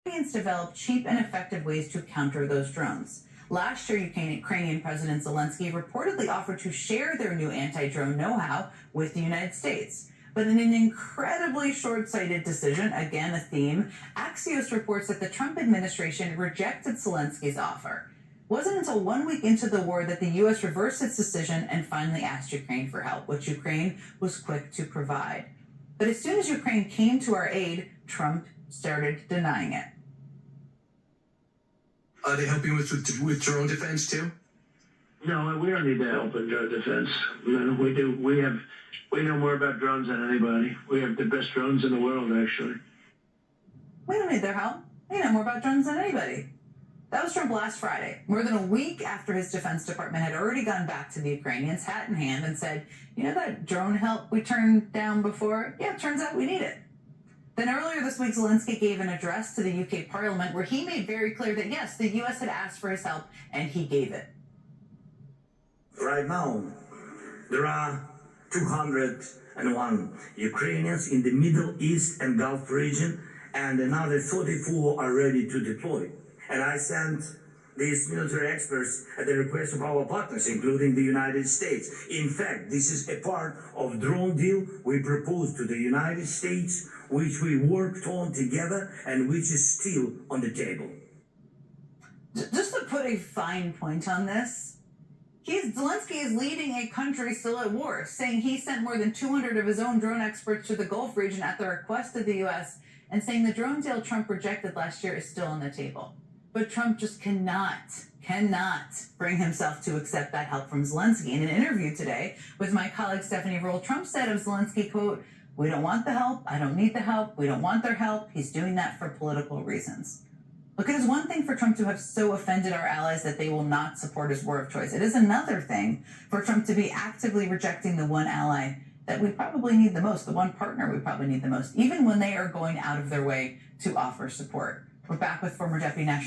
Ukrainians developed cheap and effective ways to counter those drones. Last year, Ukrainian President Zelensky reportedly offered to share their new anti-drone know-how with the United States. But in an incredibly short-sighted decision, again a theme, Axios reports that the Trump administration rejected Zelensky's offer. It wasn't until 1 week into the war that the U.S. reversed its decision and finally asked Ukraine for help, which Ukraine was quick to provide. But as soon as Ukraine came to our aid, Trump started denying it. Are they helping with drone defense too? No, we don't need that help in drone defense. We do. We know more about drones than anybody. We have the best drones in the world, actually. We don't need their help. They know more about drones than anybody. That was Trump last Friday, more than a week after his Defense Department had already gone back to the Ukrainians, hat in hand, and said, you know that drone help we turned down before? Yeah, it turns out we need it. Then earlier this week, Zelensky gave an address to the UK Parliament where he made very clear that, yes, the US had asked for his help, and he gave it. Right now, there are 201 Ukrainians in the Middle East and Gulf region, and another 44 are ready to deploy. And I sent these military experts at the request of our partners, including the United States. In fact, this is a part of drone deal we proposed to the United States, which we worked on together and which is still on the table. Just to put a fine point on this, Zelensky is leading a country still at war, saying he sent more than 200 of his own drone experts to the Gulf region at the request of the U.S., and saying the drone deal Trump rejected last year is still on the table. But Trump just cannot bring himself to accept that help from Zelensky. In an interview today with my colleague Stephanie Roll, Trump said of Zelensky, quote, "We don't want the help. I don't need the help. We don't want their help. He's doing that for political reasons." Look, it is one thing for Trump to have so offended our allies that they will not support his war of choice. It is another thing for Trump to be actively rejecting the one ally that we probably need the most, the one partner we probably need the most, even when they are going out of their way to offer support. We're back with former Deputy National